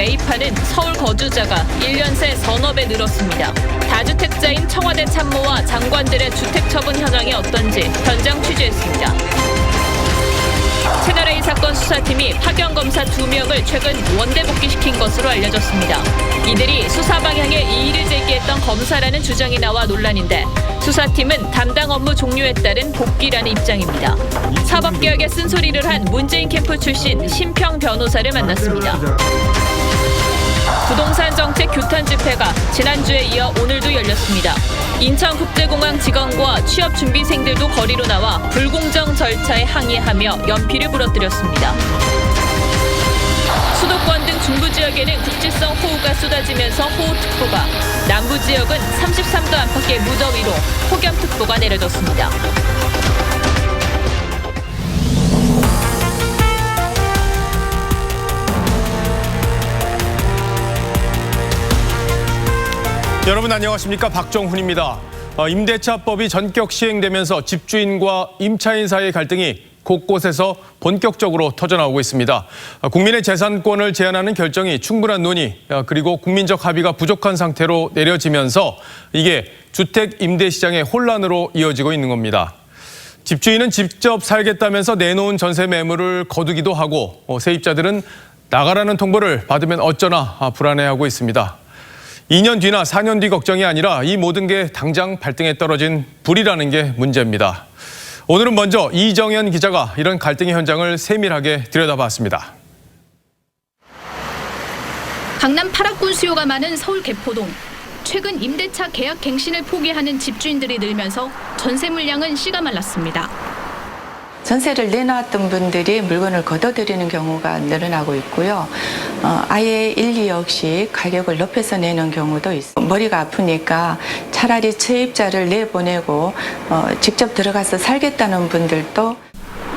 매입하는 서울 거주자가 1년 새 서너 배 늘었습니다. 다주택자인 청와대 참모와 장관들의 주택 처분 현황이 어떤지 현장 취재했습니다. 채널A 사건 수사팀이 파견 검사 2명을 최근 원대 복귀시킨 것으로 알려졌습니다. 이들이 수사 방향에 이의를 제기했던 검사라는 주장이 나와 논란인데 수사팀은 담당 업무 종료에 따른 복귀라는 입장입니다. 사법개혁에 쓴소리를 한 문재인 캠프 출신 심평 변호사를 만났습니다. 부동산 정책 규탄 집회가 지난주에 이어 오늘도 열렸습니다. 인천국제공항 직원과 취업준비생들도 거리로 나와 불공정 절차에 항의하며 연필을 부러뜨렸습니다. 수도권 등 중부 지역에는 국지성 호우가 쏟아지면서 호우특보가, 남부 지역은 33도 안팎의 무더위로 폭염특보가 내려졌습니다. 여러분 안녕하십니까? 박정훈입니다. 임대차법이 전격 시행되면서 집주인과 임차인 사이의 갈등이 곳곳에서 본격적으로 터져나오고 있습니다. 국민의 재산권을 제한하는 결정이 충분한 논의 그리고 국민적 합의가 부족한 상태로 내려지면서 이게 주택 임대 시장의 혼란으로 이어지고 있는 겁니다. 집주인은 직접 살겠다면서 내놓은 전세 매물을 거두기도 하고 세입자들은 나가라는 통보를 받으면 어쩌나 불안해하고 있습니다. 2년 뒤나 4년 뒤 걱정이 아니라 이 모든 게 당장 발등에 떨어진 불이라는 게 문제입니다. 오늘은 먼저 이정현 기자가 이런 갈등의 현장을 세밀하게 들여다봤습니다. 강남 8학군 수요가 많은 서울 개포동. 최근 임대차 계약 갱신을 포기하는 집주인들이 늘면서 전세 물량은 씨가 말랐습니다. 전세를 내놨던 분들이 물건을 걷어들이는 경우가 늘어나고 있고요. 아예 1, 2억씩 가격을 높여서 내는 경우도 있어요. 머리가 아프니까 차라리 세입자를 내보내고 직접 들어가서 살겠다는 분들도.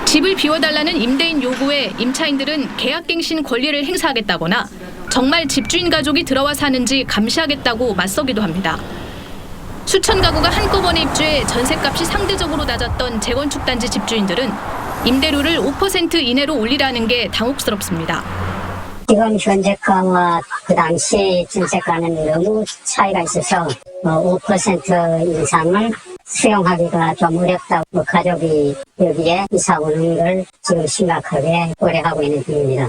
집을 비워달라는 임대인 요구에 임차인들은 계약갱신 권리를 행사하겠다거나 정말 집주인 가족이 들어와 사는지 감시하겠다고 맞서기도 합니다. 수천 가구가 한꺼번에 입주해 전셋값이 상대적으로 낮았던 재건축 단지 집주인들은 임대료를 5% 이내로 올리라는 게 당혹스럽습니다. 지금 현재가와 그 당시 전세가는 너무 차이가 있어서 5% 인상을 수용하기가 좀 어렵다고 가족이 여기에 이사 오는 걸 지금 심각하게 고려하고 있는 중입니다.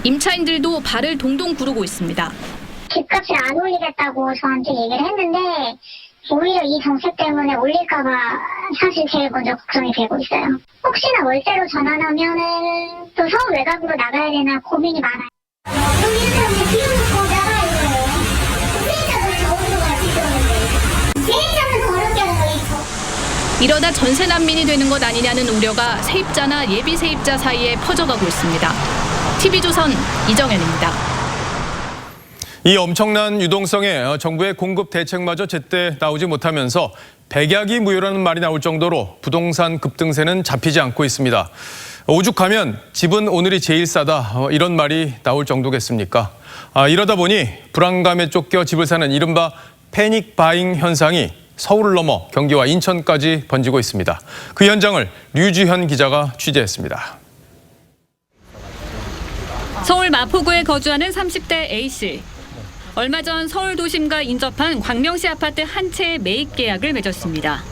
임차인들도 발을 동동 구르고 있습니다. 집값을 안 올리겠다고 저한테 얘기를 했는데 오히려 이 정책 때문에 올릴까봐 사실 제일 먼저 걱정이 되고 있어요. 혹시나 월세로 전환하면은 또 서울 외곽으로 나가야 되나 고민이 많아요. 이러다 전세 난민이 되는 것 아니냐는 우려가 세입자나 예비 세입자 사이에 퍼져가고 있습니다. TV조선 이정현입니다. 이 엄청난 유동성에 정부의 공급 대책마저 제때 나오지 못하면서 백약이 무효라는 말이 나올 정도로 부동산 급등세는 잡히지 않고 있습니다. 오죽하면 집은 오늘이 제일 싸다 이런 말이 나올 정도겠습니까? 이러다 보니 불안감에 쫓겨 집을 사는 이른바 패닉 바잉 현상이 서울을 넘어 경기와 인천까지 번지고 있습니다. 그 현장을 류주현 기자가 취재했습니다. 서울 마포구에 거주하는 30대 A씨. 얼마 전 서울 도심과 인접한 광명시 아파트 한 채의 매입 계약을 맺었습니다.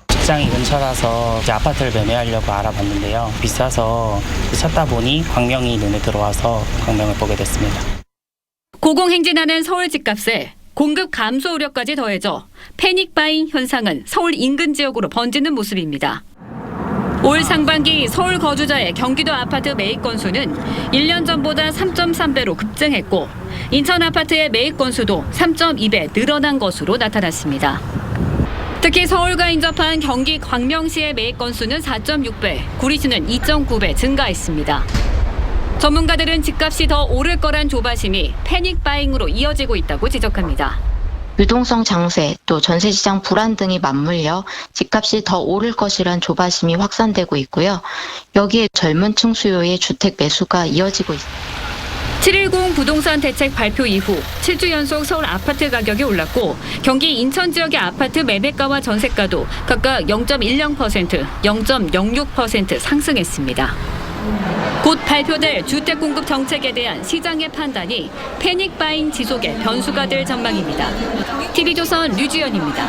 직장이 근처라서 이제 아파트를 매매하려고 알아봤는데요. 비싸서 찾다 보니 광명이 눈에 들어와서 광명을 보게 됐습니다. 고공행진하는 서울 집값에 공급 감소 우려까지 더해져 패닉 바잉 현상은 서울 인근 지역으로 번지는 모습입니다. 올 상반기 서울 거주자의 경기도 아파트 매입 건수는 1년 전보다 3.3배로 급증했고 인천 아파트의 매입 건수도 3.2배 늘어난 것으로 나타났습니다. 특히 서울과 인접한 경기 광명시의 매입 건수는 4.6배, 구리시는 2.9배 증가했습니다. 전문가들은 집값이 더 오를 거란 조바심이 패닉 바잉으로 이어지고 있다고 지적합니다. 유동성 장세, 또 전세시장 불안 등이 맞물려 집값이 더 오를 것이란 조바심이 확산되고 있고요. 여기에 젊은 층 수요의 주택 매수가 이어지고 있습니다. 7.10 부동산 대책 발표 이후 7주 연속 서울 아파트 가격이 올랐고 경기 인천 지역의 아파트 매매가와 전세가도 각각 0.10%, 0.06% 상승했습니다. 곧 발표될 주택 공급 정책에 대한 시장의 판단이 패닉 바잉 지속의 변수가 될 전망입니다. TV조선 류주연입니다.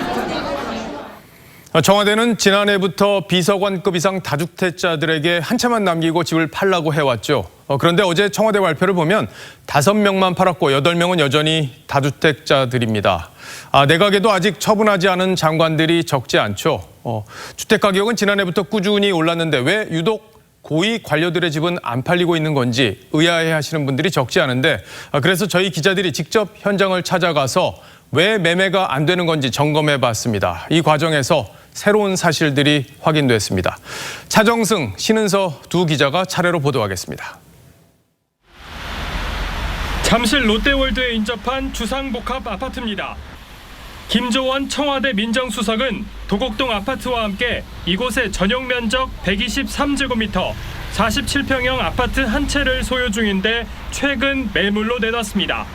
청와대는 지난해부터 비서관급 이상 다주택자들에게 한 채만 남기고 집을 팔라고 해왔죠. 그런데 어제 청와대 발표를 보면 5명만 팔았고 8명은 여전히 다주택자들입니다. 내각에도 아직 처분하지 않은 장관들이 적지 않죠. 주택 가격은 지난해부터 꾸준히 올랐는데 왜 유독 고위 관료들의 집은 안 팔리고 있는 건지 의아해하시는 분들이 적지 않은데, 그래서 저희 기자들이 직접 현장을 찾아가서 왜 매매가 안 되는 건지 점검해봤습니다. 이 과정에서 새로운 사실들이 확인됐습니다. 차정승, 신은서 두 기자가 차례로 보도하겠습니다. 잠실 롯데월드에 인접한 주상복합 아파트입니다. 김조원 청와대 민정수석은 도곡동 아파트와 함께 이곳의 전용 면적 123제곱미터, 47평형 아파트 한 채를 소유 중인데 최근 매물로 내놨습니다.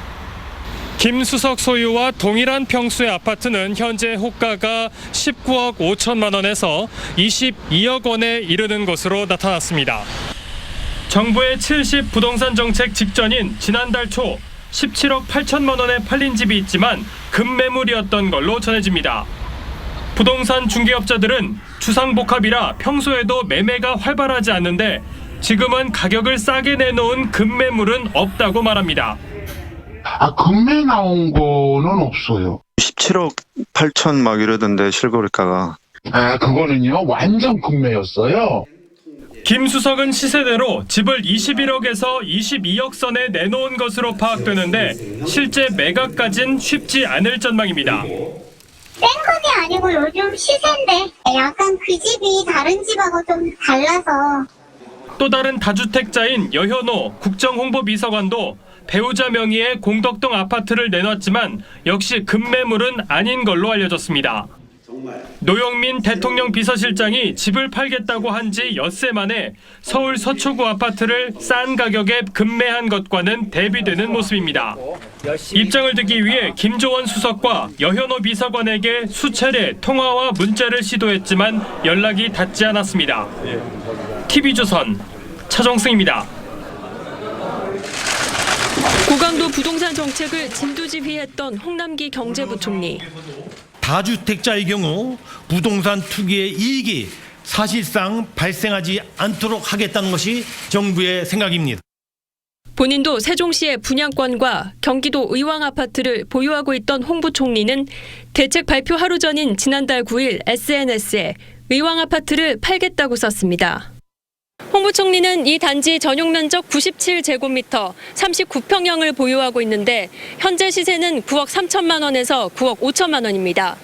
김 수석 소유와 동일한 평수의 아파트는 현재 호가가 19억 5천만 원에서 22억 원에 이르는 것으로 나타났습니다. 정부의 70 부동산 정책 직전인 지난달 초 17억 8천만 원에 팔린 집이 있지만 급매물이었던 걸로 전해집니다. 부동산 중개업자들은 주상복합이라 평소에도 매매가 활발하지 않는데 지금은 가격을 싸게 내놓은 급매물은 없다고 말합니다. 급매 나온 거는 없어요. 17억 8천 막 이러던데 실거래가가. 그거는요 완전 급매였어요. 김 수석은 시세대로 집을 21억에서 22억 선에 내놓은 것으로 파악되는데 실제 매각까진 쉽지 않을 전망입니다. 센 컷이 아니고 요즘 시세인데 약간 그 집이 다른 집하고 좀 달라서. 또 다른 다주택자인 여현호 국정홍보비서관도 배우자 명의의 공덕동 아파트를 내놨지만 역시 급매물은 아닌 걸로 알려졌습니다. 노영민 대통령 비서실장이 집을 팔겠다고 한 지 엿새 만에 서울 서초구 아파트를 싼 가격에 급매한 것과는 대비되는 모습입니다. 입장을 듣기 위해 김조원 수석과 여현호 비서관에게 수차례 통화와 문자를 시도했지만 연락이 닿지 않았습니다. TV조선 차정승입니다. 고강도 부동산 정책을 진두지휘했던 홍남기 경제부총리. 다주택자의 경우 부동산 투기의 이익이 사실상 발생하지 않도록 하겠다는 것이 정부의 생각입니다. 본인도 세종시의 분양권과 경기도 의왕 아파트를 보유하고 있던 홍 부총리는 대책 발표 하루 전인 지난달 9일 SNS에 의왕 아파트를 팔겠다고 썼습니다. 홍 부총리는 이 단지 전용 면적 97제곱미터 39평형을 보유하고 있는데 현재 시세는 9억 3천만 원에서 9억 5천만 원입니다.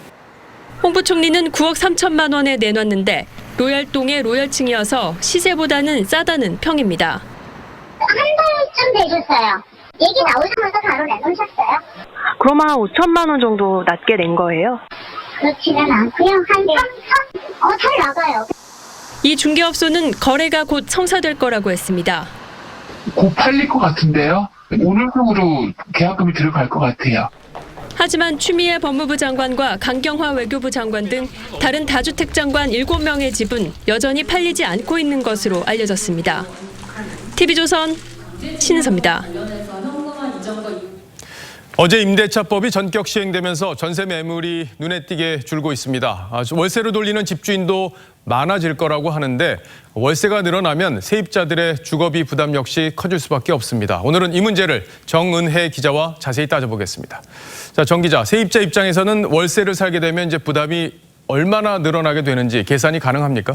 홍 부총리는 9억 3천만 원에 내놨는데 로얄동의 로얄층이어서 시세보다는 싸다는 평입니다. 한 달쯤 되셨어요. 얘기 나오자마자 바로 내놓으셨어요? 그럼 한 5천만 원 정도 낮게 낸 거예요? 그렇지는 않고요. 한 3천? 잘 나가요. 이 중개업소는 거래가 곧 성사될 거라고 했습니다. 곧 팔릴 것 같은데요. 오늘 중으로 계약금이 들어갈 것 같아요. 하지만 추미애 법무부 장관과 강경화 외교부 장관 등 다른 다주택 장관 7명의 집은 여전히 팔리지 않고 있는 것으로 알려졌습니다. TV조선 신은서입니다. 어제 임대차법이 전격 시행되면서 전세 매물이 눈에 띄게 줄고 있습니다. 월세로 돌리는 집주인도 많아질 거라고 하는데 월세가 늘어나면 세입자들의 주거비 부담 역시 커질 수밖에 없습니다. 오늘은 이 문제를 정은혜 기자와 자세히 따져보겠습니다. 자, 정 기자, 세입자 입장에서는 월세를 살게 되면 이제 부담이 얼마나 늘어나게 되는지 계산이 가능합니까?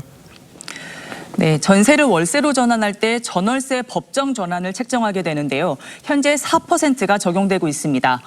네, 전세를 월세로 전환할 때 전월세 법정 전환을 책정하게 되는데요. 현재 4%가 적용되고 있습니다.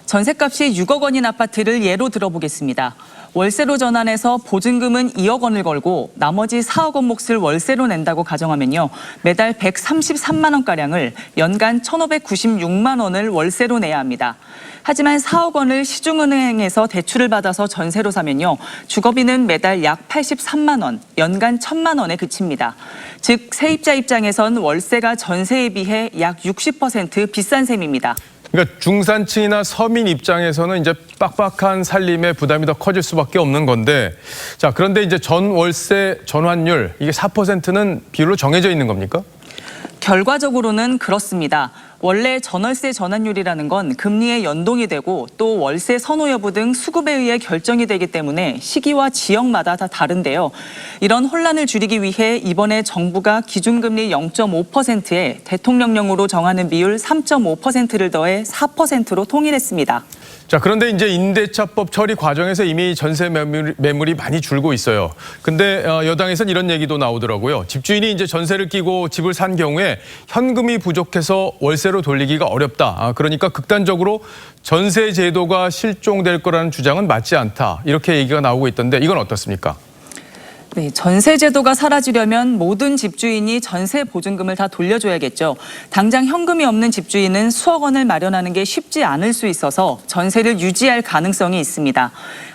전세값이 6억 원인 아파트를 예로 들어보겠습니다. 월세로 전환해서 보증금은 2억 원을 걸고 나머지 4억 원 몫을 월세로 낸다고 가정하면요. 매달 133만 원가량을 연간 1,596만 원을 월세로 내야 합니다. 하지만 4억 원을 시중은행에서 대출을 받아서 전세로 사면요. 주거비는 매달 약 83만 원, 연간 1,000만 원에 그칩니다. 즉 세입자 입장에선 월세가 전세에 비해 약 60% 비싼 셈입니다. 그러니까 중산층이나 서민 입장에서는 이제 빡빡한 살림에 부담이 더 커질 수밖에 없는 건데, 자, 그런데 이제 전월세 전환율 이게 4%는 비율로 정해져 있는 겁니까? 결과적으로는 그렇습니다. 원래 전월세 전환율이라는 건 금리에 연동이 되고 또 월세 선호 여부 등 수급에 의해 결정이 되기 때문에 시기와 지역마다 다 다른데요. 이런 혼란을 줄이기 위해 이번에 정부가 기준금리 0.5%에 대통령령으로 정하는 비율 3.5%를 더해 4%로 통일했습니다. 자, 그런데 이제 임대차법 처리 과정에서 이미 전세 매물이 많이 줄고 있어요. 근데 여당에서는 이런 얘기도 나오더라고요. 집주인이 이제 전세를 끼고 집을 산 경우에 현금이 부족해서 월세로 돌리기가 어렵다. 그러니까 극단적으로 전세 제도가 실종될 거라는 주장은 맞지 않다. 이렇게 얘기가 나오고 있던데 이건 어떻습니까? 네, 전세 제도가 사라지려면 모든 집주인이 전세 보증금을 다 돌려줘야겠죠. 당장 현금이 없는 집주인은 수억 원을 마련하는 게 쉽지 않을 수 있어서 전세를 유지할 가능성이 있습니다.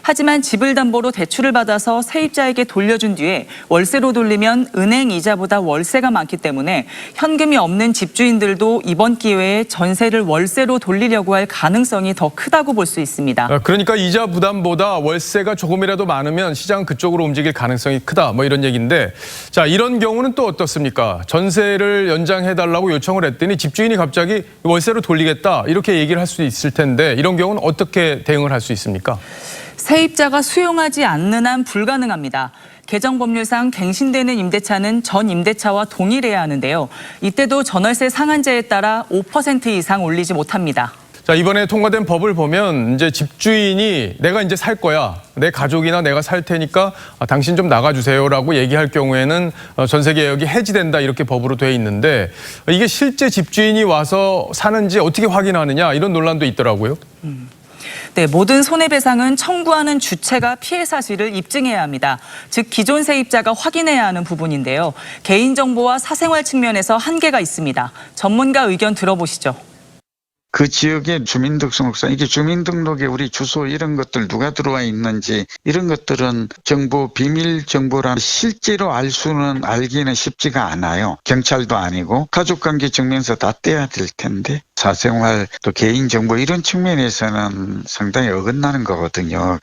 하지만 집을 담보로 대출을 받아서 세입자에게 돌려준 뒤에 월세로 돌리면 은행 이자보다 월세가 많기 때문에 현금이 없는 집주인들도 이번 기회에 전세를 월세로 돌리려고 할 가능성이 더 크다고 볼 수 있습니다. 그러니까 이자 부담보다 월세가 조금이라도 많으면 시장 그쪽으로 움직일 가능성이 크다. 뭐 이런 얘기인데, 자, 이런 경우는 또 어떻습니까? 전세를 연장해달라고 요청을 했더니 집주인이 갑자기 월세로 돌리겠다 이렇게 얘기를 할 수 있을 텐데 이런 경우는 어떻게 대응을 할 수 있습니까? 세입자가 수용하지 않는 한 불가능합니다. 개정 법률상 갱신되는 임대차는 전 임대차와 동일해야 하는데요. 이때도 전월세 상한제에 따라 5% 이상 올리지 못합니다. 자, 이번에 통과된 법을 보면 이제 집주인이 내가 이제 살 거야. 내 가족이나 내가 살 테니까 당신 좀 나가주세요라고 얘기할 경우에는 전세 계약이 해지된다 이렇게 법으로 돼 있는데 이게 실제 집주인이 와서 사는지 어떻게 확인하느냐 이런 논란도 있더라고요. 네, 모든 손해배상은 청구하는 주체가 피해 사실을 입증해야 합니다. 즉 기존 세입자가 확인해야 하는 부분인데요. 개인정보와 사생활 측면에서 한계가 있습니다. 전문가 의견 들어보시죠. 그 지역의 주민등록상, 이게 주민등록에 우리 주소 이런 것들 누가 들어와 있는지 이런 것들은 정보, 비밀 정보라 실제로 알기는 쉽지가 않아요. 경찰도 아니고 가족관계 증명서 다 떼야 될 텐데 사생활 또 개인정보 이런 측면에서는 상당히 어긋나는 거거든요.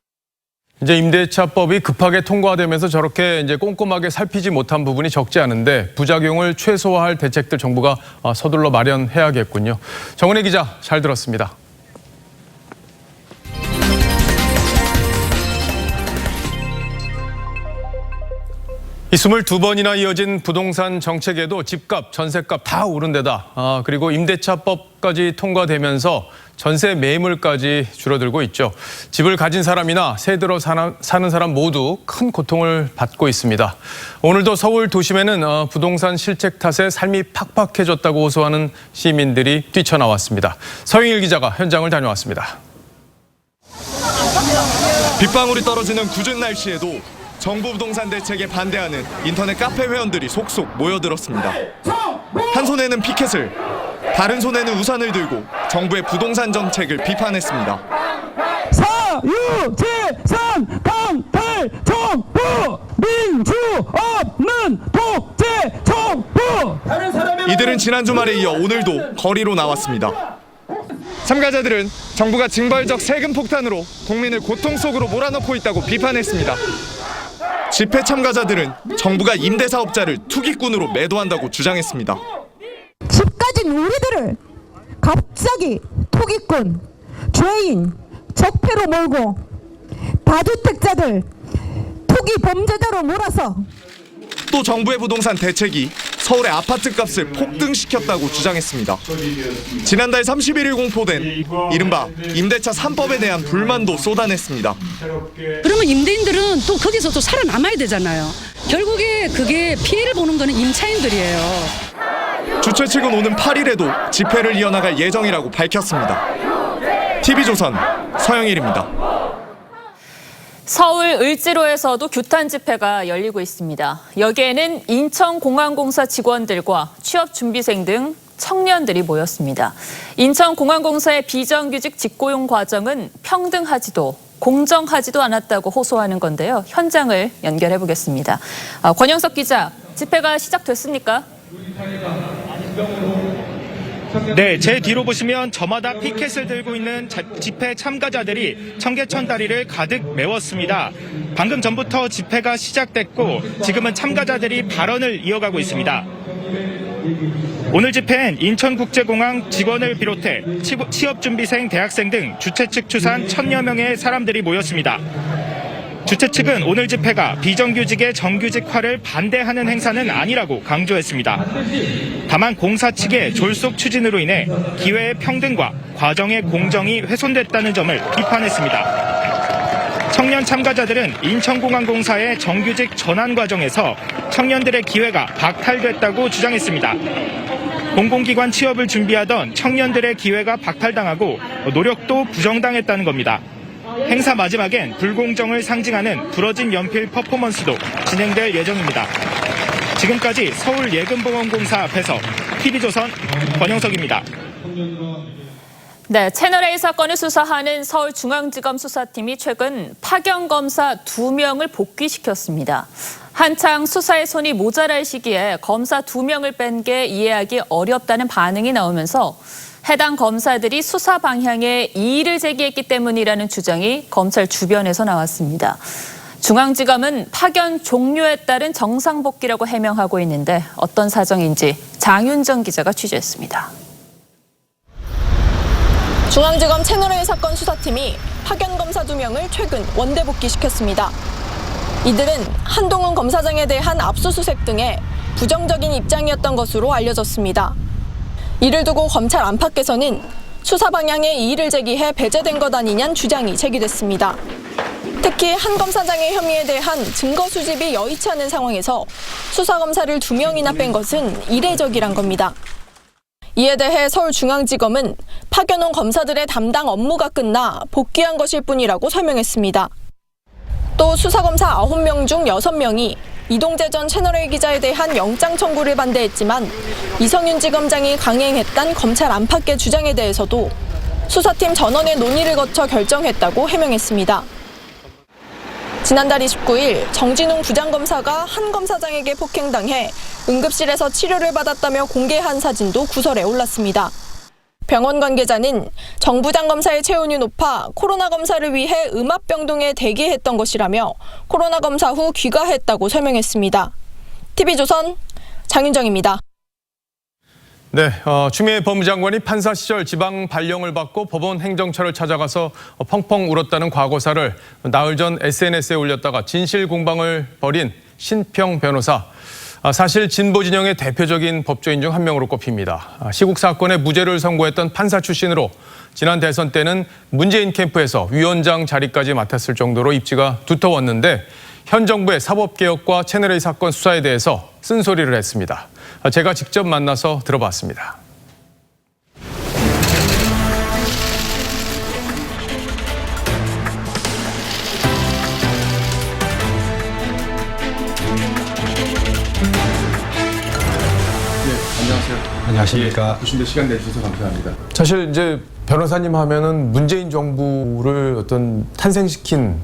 이제 임대차법이 급하게 통과되면서 저렇게 이제 꼼꼼하게 살피지 못한 부분이 적지 않은데 부작용을 최소화할 대책들 정부가 서둘러 마련해야겠군요. 정은혜 기자 잘 들었습니다. 이 22번이나 이어진 부동산 정책에도 집값, 전셋값 다 오른 데다 그리고 임대차법까지 통과되면서 전세 매물까지 줄어들고 있죠. 집을 가진 사람이나 새 들어 사는 사람 모두 큰 고통을 받고 있습니다. 오늘도 서울 도심에는 부동산 실책 탓에 삶이 팍팍해졌다고 호소하는 시민들이 뛰쳐나왔습니다. 서영일 기자가 현장을 다녀왔습니다. 빗방울이 떨어지는 궂은 날씨에도 정부 부동산 대책에 반대하는 인터넷 카페 회원들이 속속 모여들었습니다. 한 손에는 피켓을, 다른 손에는 우산을 들고 정부의 부동산 정책을 비판했습니다. 사유재산 강탈 정부 민주 없는 독재 정부. 이들은 지난 주말에 이어 오늘도 거리로 나왔습니다. 참가자들은 정부가 징벌적 세금 폭탄으로 국민을 고통 속으로 몰아넣고 있다고 비판했습니다. 집회 참가자들은 정부가 임대사업자를 투기꾼으로 매도한다고 주장했습니다. 집 가진 우리들을 갑자기 투기꾼, 죄인, 적폐로 몰고 다주택자들 투기 범죄자로 몰아서 또 정부의 부동산 대책이 서울의 아파트 값을 폭등시켰다고 주장했습니다. 지난달 31일 공포된 이른바 임대차 3법에 대한 불만도 쏟아냈습니다. 그러면 임대인들은 또 거기서 또 살아남아야 되잖아요. 결국에 그게 피해를 보는 거는 임차인들이에요. 주최 측은 오는 8일에도 집회를 이어나갈 예정이라고 밝혔습니다. TV조선 서영일입니다. 서울 을지로에서도 규탄 집회가 열리고 있습니다. 여기에는 인천공항공사 직원들과 취업준비생 등 청년들이 모였습니다. 인천공항공사의 비정규직 직고용 과정은 평등하지도 공정하지도 않았다고 호소하는 건데요. 현장을 연결해 보겠습니다. 권영석 기자, 집회가 시작됐습니까? 네, 제 뒤로 보시면 저마다 피켓을 들고 있는 집회 참가자들이 청계천 다리를 가득 메웠습니다. 방금 전부터 집회가 시작됐고 지금은 참가자들이 발언을 이어가고 있습니다. 오늘 집회엔 인천국제공항 직원을 비롯해 취업준비생, 대학생 등 주최 측 추산 1,000여 명의 사람들이 모였습니다. 주최 측은 오늘 집회가 비정규직의 정규직화를 반대하는 행사는 아니라고 강조했습니다. 다만 공사 측의 졸속 추진으로 인해 기회의 평등과 과정의 공정이 훼손됐다는 점을 비판했습니다. 청년 참가자들은 인천공항공사의 정규직 전환 과정에서 청년들의 기회가 박탈됐다고 주장했습니다. 공공기관 취업을 준비하던 청년들의 기회가 박탈당하고 노력도 부정당했다는 겁니다. 행사 마지막엔 불공정을 상징하는 부러진 연필 퍼포먼스도 진행될 예정입니다. 지금까지 서울예금보험공사 앞에서 TV조선 권영석입니다. 네, 채널A 사건을 수사하는 서울중앙지검 수사팀이 최근 파견검사 2명을 복귀시켰습니다. 한창 수사의 손이 모자랄 시기에 검사 2명을 뺀 게 이해하기 어렵다는 반응이 나오면서 해당 검사들이 수사 방향에 이의를 제기했기 때문이라는 주장이 검찰 주변에서 나왔습니다. 중앙지검은 파견 종료에 따른 정상복귀라고 해명하고 있는데 어떤 사정인지 장윤정 기자가 취재했습니다. 중앙지검 채널A 사건 수사팀이 파견검사 2명을 최근 원대 복귀시켰습니다. 이들은 한동훈 검사장에 대한 압수수색 등에 부정적인 입장이었던 것으로 알려졌습니다. 이를 두고 검찰 안팎에서는 수사 방향에 이의를 제기해 배제된 것 아니냐는 주장이 제기됐습니다. 특히 한 검사장의 혐의에 대한 증거 수집이 여의치 않은 상황에서 수사검사를 2명이나 뺀 것은 이례적이란 겁니다. 이에 대해 서울중앙지검은 파견 온 검사들의 담당 업무가 끝나 복귀한 것일 뿐이라고 설명했습니다. 또 수사검사 9명 중 6명이 이동재 전 채널A 기자에 대한 영장 청구를 반대했지만 이성윤 지검장이 강행했단 검찰 안팎의 주장에 대해서도 수사팀 전원의 논의를 거쳐 결정했다고 해명했습니다. 지난달 29일 정진웅 부장검사가 한 검사장에게 폭행당해 응급실에서 치료를 받았다며 공개한 사진도 구설에 올랐습니다. 병원 관계자는 정 부장검사의 체온이 높아 코로나 검사를 위해 음압병동에 대기했던 것이라며 코로나 검사 후 귀가했다고 설명했습니다. TV조선 장윤정입니다. 네, 추미애 법무장관이 판사 시절 지방 발령을 받고 법원 행정처를 찾아가서 펑펑 울었다는 과거사를 나흘 전 SNS에 올렸다가 진실 공방을 벌인 신평 변호사. 사실 진보 진영의 대표적인 법조인 중 한 명으로 꼽힙니다. 시국 사건에 무죄를 선고했던 판사 출신으로 지난 대선 때는 문재인 캠프에서 위원장 자리까지 맡았을 정도로 입지가 두터웠는데 현 정부의 사법개혁과 채널A 사건 수사에 대해서 쓴소리를 했습니다. 제가 직접 만나서 들어봤습니다. 안녕하십니까. 오신데 시간 내주셔서 감사합니다. 사실 이제 변호사님 하면은 문재인 정부를 어떤 탄생시킨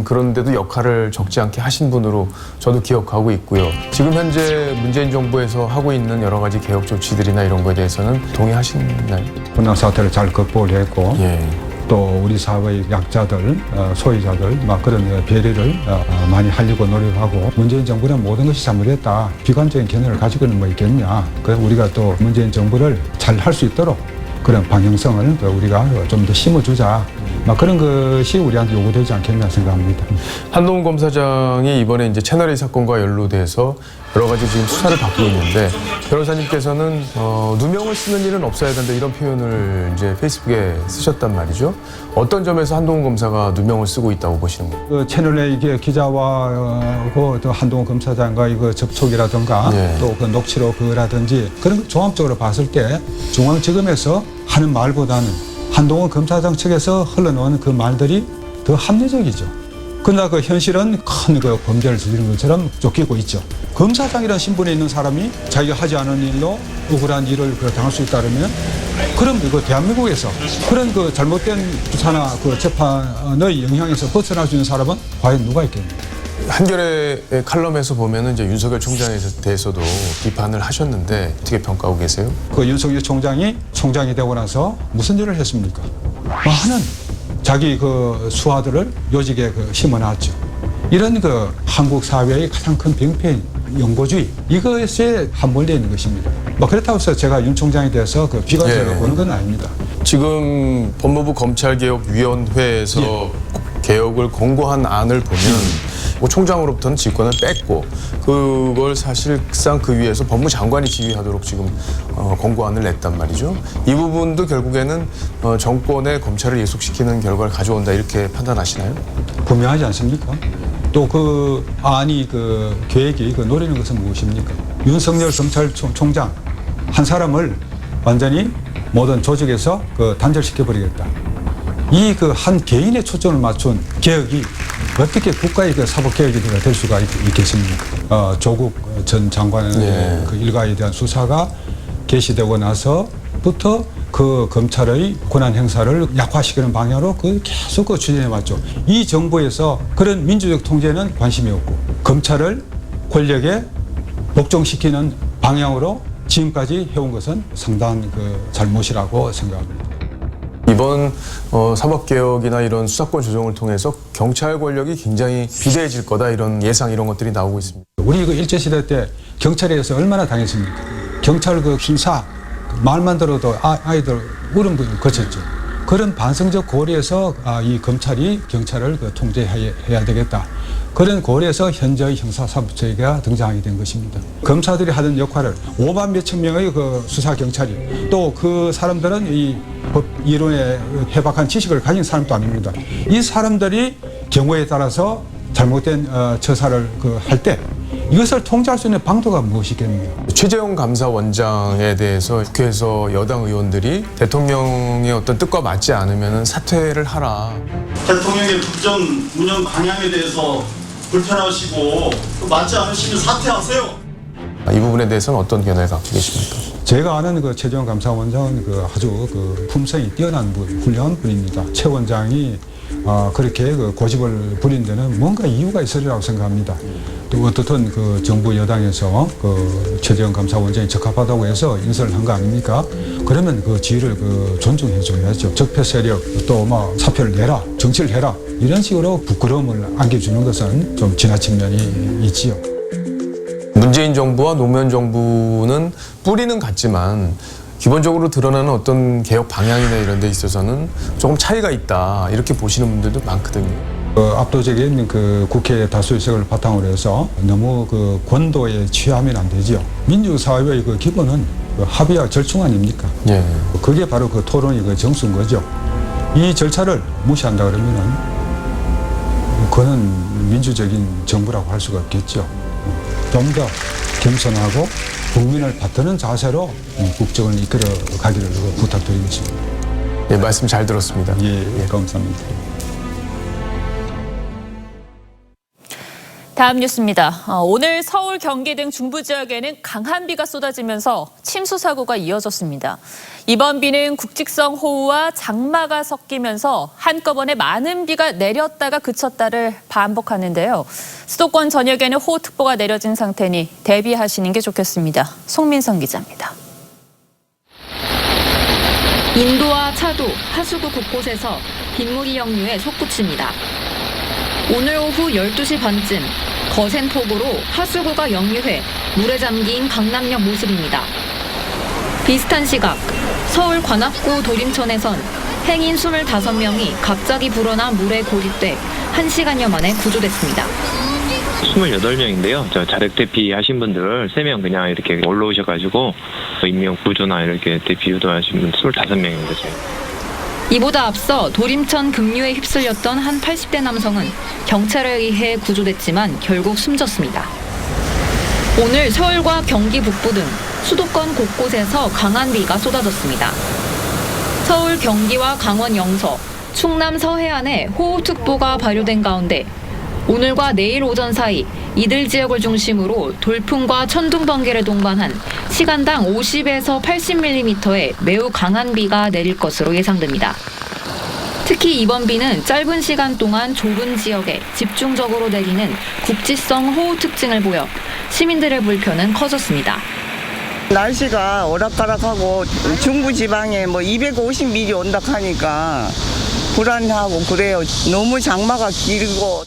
그런데도 역할을 적지 않게 하신 분으로 저도 기억하고 있고요. 지금 현재 문재인 정부에서 하고 있는 여러 가지 개혁 조치들이나 이런 거에 대해서는 동의하시나요? 코로나 사태를 잘 극복을 했고 또 우리 사회의 약자들, 소외자들 막 그런 배려를 많이 하려고 노력하고 문재인 정부는 모든 것이 잘못했다. 비관적인 견해를 가지고는 뭐 있겠냐. 그래서 우리가 또 문재인 정부를 잘 할 수 있도록 그런 방향성을 우리가 좀 더 심어주자. 막 그런 것이 우리한테 요구되지 않겠나 생각합니다. 한동훈 검사장이 이번에 이제 채널A 사건과 연루돼서 여러 가지 지금 수사를 받고 있는데 변호사님께서는 누명을 쓰는 일은 없어야 된다 이런 표현을 이제 페이스북에 쓰셨단 말이죠. 어떤 점에서 한동훈 검사가 누명을 쓰고 있다고 보시는 거예요? 그 채널A 이게 기자와 그 한동훈 검사장과 이거 접촉이라든가 또 그 녹취록이라든지 그런 거 종합적으로 봤을 때 중앙지검에서 하는 말보다는 한동훈 검사장 측에서 흘러나오는 그 말들이 더 합리적이죠. 그러나 그 현실은 큰 그 범죄를 저지른 것처럼 쫓기고 있죠. 검사장이라는 신분에 있는 사람이 자기가 하지 않은 일로 억울한 일을 당할 수 있다면 그럼 그 대한민국에서 그런 그 잘못된 수사나 그 재판의 영향에서 벗어날 수 있는 사람은 과연 누가 있겠습니까? 한겨레 칼럼에서 보면은 이제 윤석열 총장에 대해서도 비판을 하셨는데 어떻게 평가하고 계세요? 그 윤석열 총장이 총장이 되고 나서 무슨 일을 했습니까? 많은 자기 그 수하들을 요직에 심어놨죠. 이런 그 한국 사회의 가장 큰 병폐인 영고주의 이것에 함몰되어 있는 것입니다. 뭐 그렇다고 해서 제가 윤 총장에 대해서 그 비관적으로 보는 건 아닙니다. 지금 법무부 검찰개혁위원회에서 개혁을 권고한 안을 보면 뭐 총장으로부터는 직권을 뺐고 그걸 사실상 그 위에서 법무장관이 지휘하도록 지금 권고안을 냈단 말이죠. 이 부분도 결국에는 정권의 검찰을 예속시키는 결과를 가져온다 이렇게 판단하시나요? 분명하지 않습니까? 또 그 안이 그 계획이 그 노리는 것은 무엇입니까? 윤석열 검찰총장 한 사람을 완전히 모든 조직에서 그 단절시켜 버리겠다. 이 그 한 개인의 초점을 맞춘 개혁이 어떻게 국가의 그 사법 개혁이 될 수가 있겠습니까? 조국 전 장관의 그 일가에 대한 수사가 개시되고 나서부터 그 검찰의 권한 행사를 약화시키는 방향으로 그 계속 그 추진해 왔죠. 이 정부에서 그런 민주적 통제는 관심이 없고 검찰을 권력에 복종시키는 방향으로 지금까지 해온 것은 상당한 그 잘못이라고 생각합니다. 이번 사법개혁이나 이런 수사권 조정을 통해서 경찰 권력이 굉장히 비대해질 거다 이런 예상 이런 것들이 나오고 있습니다. 우리 그 일제시대 때 경찰에 의해서 얼마나 당했습니까? 경찰 그 형사 말만 들어도 아이들 울음 거쳤죠. 그런 반성적 고려에서 이 검찰이 경찰을 그 통제해야 되겠다. 그런 고려에서 현재의 형사사법체계가 등장하게 된 것입니다. 검사들이 하던 역할을 5만 몇천 명의 그 수사경찰이 또 그 사람들은 이 법 이론에 해박한 지식을 가진 사람도 아닙니다. 이 사람들이 경우에 따라서 잘못된 처사를 할 때 이것을 통제할 수 있는 방도가 무엇이겠느냐. 최재형 감사원장에 대해서 국회에서 여당 의원들이 대통령의 어떤 뜻과 맞지 않으면 사퇴를 하라. 대통령의 국정 운영 방향에 대해서 불편하시고 맞지 않으시면 사퇴하세요. 이 부분에 대해서는 어떤 견해를 갖고 계십니까? 제가 아는 그 최재형 감사원장은 그 아주 그 품성이 뛰어난 훌륭한 분입니다. 최 원장이 그렇게 그 고집을 부린 데는 뭔가 이유가 있으리라고 생각합니다. 또 어떻든 그 정부 여당에서 그 최재형 감사원장이 적합하다고 해서 인선을 한 거 아닙니까? 그러면 그 지위를 그 존중해 줘야죠. 적폐 세력 또 뭐 사표를 내라, 정치를 해라 이런 식으로 부끄러움을 안겨주는 것은 좀 지나친 면이 있지요. 문재인 정부와 노무현 정부는 뿌리는 같지만 기본적으로 드러나는 어떤 개혁 방향이나 이런 데 있어서는 조금 차이가 있다 이렇게 보시는 분들도 많거든요. 압도적인 그 국회 다수의석을 바탕으로 해서 너무 그 권도에 취하면 안 되죠. 민주사회의 그 기본은 그 합의와 절충 아닙니까? 그게 바로 그 토론이 그 정수인 거죠. 이 절차를 무시한다 그러면은 그는 민주적인 정부라고 할 수가 없겠죠. 좀 더 겸손하고 국민을 받드는 자세로 국정을 이끌어 가기를 부탁드리겠습니다. 예, 말씀 잘 들었습니다. 예, 감사합니다. 다음 뉴스입니다. 오늘 서울, 경기 등 중부 지역에는 강한 비가 쏟아지면서 침수 사고가 이어졌습니다. 이번 비는 국직성 호우와 장마가 섞이면서 한꺼번에 많은 비가 내렸다가 그쳤다를 반복하는데요. 수도권 전역에는 호우특보가 내려진 상태니 대비하시는 게 좋겠습니다. 송민성 기자입니다. 인도와 차도, 하수구 곳곳에서 빗물이 역류해 솟구칩니다. 오늘 오후 12시 반쯤 거센 폭우로 하수구가 역류해 물에 잠긴 강남역 모습입니다. 비슷한 시각 서울 관악구 도림천에선 행인 25명이 갑자기 불어난 물에 고립돼 1시간여 만에 구조됐습니다. 28명인데요. 자력 대피하신 분들 3명 그냥 이렇게 올라오셔가지고 인명 구조나 이렇게 대피 유도하신 분 25명입니다. 이보다 앞서 도림천 급류에 휩쓸렸던 한 80대 남성은 경찰에 의해 구조됐지만 결국 숨졌습니다. 오늘 서울과 경기 북부 등 수도권 곳곳에서 강한 비가 쏟아졌습니다. 서울, 경기와 강원 영서, 충남 서해안에 호우특보가 발효된 가운데 오늘과 내일 오전 사이 이들 지역을 중심으로 돌풍과 천둥, 번개를 동반한 시간당 50에서 80mm의 매우 강한 비가 내릴 것으로 예상됩니다. 특히 이번 비는 짧은 시간 동안 좁은 지역에 집중적으로 내리는 국지성 호우 특징을 보여 시민들의 불편은 커졌습니다. 날씨가 오락가락하고 중부지방에 뭐 250mm 온다 하니까 불안하고 그래요. 너무 장마가 길고.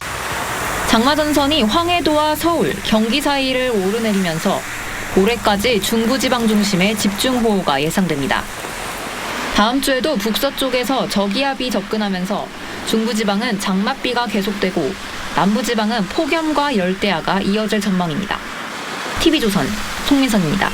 장마전선이 황해도와 서울, 경기 사이를 오르내리면서 올해까지 중부지방 중심의 집중호우가 예상됩니다. 다음 주에도 북서쪽에서 저기압이 접근하면서 중부지방은 장맛비가 계속되고 남부지방은 폭염과 열대야가 이어질 전망입니다. TV조선 송민선입니다.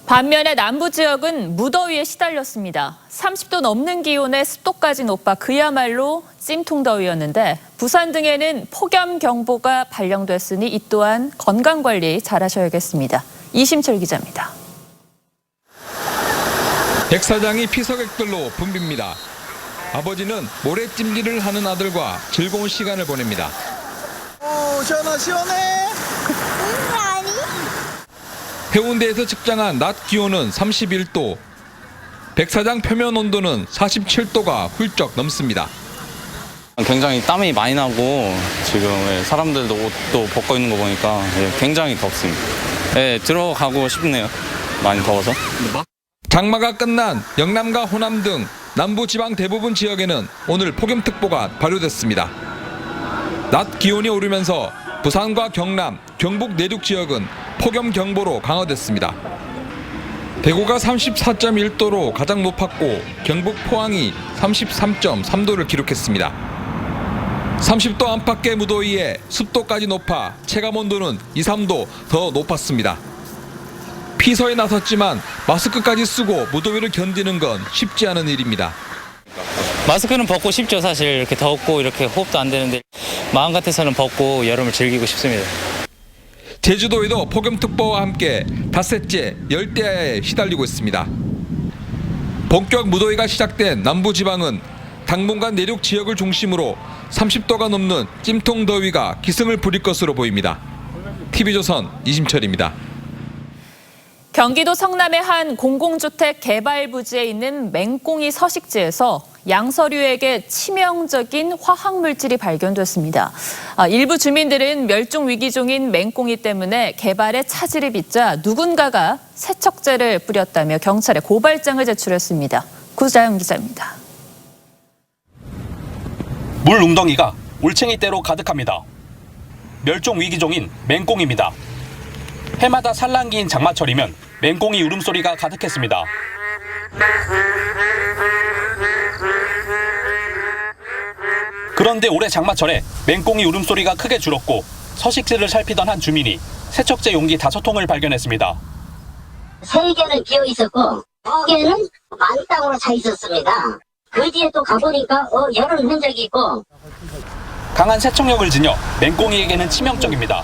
반면에 남부 지역은 무더위에 시달렸습니다. 30도 넘는 기온에 습도까지 높아 그야말로 찜통더위였는데 부산 등에는 폭염경보가 발령됐으니 이 또한 건강관리 잘하셔야겠습니다. 이심철 기자입니다. 백사장이 피서객들로 붐빕니다. 아버지는 모래찜질을 하는 아들과 즐거운 시간을 보냅니다. 시원해. 해운대에서 측정한 낮 기온은 31도, 백사장 표면 온도는 47도가 훌쩍 넘습니다. 굉장히 땀이 많이 나고 지금 사람들도 옷도 벗고 있는 거 보니까 굉장히 덥습니다. 들어가고 싶네요. 많이 더워서. 장마가 끝난 영남과 호남 등 남부지방 대부분 지역에는 오늘 폭염특보가 발효됐습니다. 낮 기온이 오르면서 부산과 경남, 경북 내륙 지역은 폭염경보로 강화됐습니다. 대구가 34.1도로 가장 높았고 경북 포항이 33.3도를 기록했습니다. 30도 안팎의 무더위에 습도까지 높아 체감온도는 2, 3도 더 높았습니다. 피서에 나섰지만 마스크까지 쓰고 무더위를 견디는 건 쉽지 않은 일입니다. 마스크는 벗고 싶죠. 사실 이렇게 덥고 이렇게 호흡도 안 되는데 마음 같아서는 벗고 여름을 즐기고 싶습니다. 제주도에도 폭염특보와 함께 닷새째 열대야에 시달리고 있습니다. 본격 무더위가 시작된 남부지방은 당분간 내륙 지역을 중심으로 30도가 넘는 찜통더위가 기승을 부릴 것으로 보입니다. TV조선 이심철입니다. 경기도 성남의 한 공공주택 개발 부지에 있는 맹꽁이 서식지에서 양서류에게 치명적인 화학물질이 발견됐습니다. 일부 주민들은 멸종 위기종인 맹꽁이 때문에 개발에 차질을 빚자 누군가가 세척제를 뿌렸다며 경찰에 고발장을 제출했습니다. 구자영 기자입니다. 물 웅덩이가 올챙이대로 가득합니다. 멸종 위기종인 맹꽁입니다. 해마다 산란기인 장마철이면 맹꽁이 울음소리가 가득했습니다. 그런데 올해 장마철에 맹꽁이 울음소리가 크게 줄었고 서식지를 살피던 한 주민이 세척제 용기 5통을 발견했습니다. 3개는 비어 있었고 2개는 만땅으로 차 있었습니다. 그 뒤에 또 가보니까 열은 흔적이 있고 강한 세척력을 지녀 맹꽁이에게는 치명적입니다.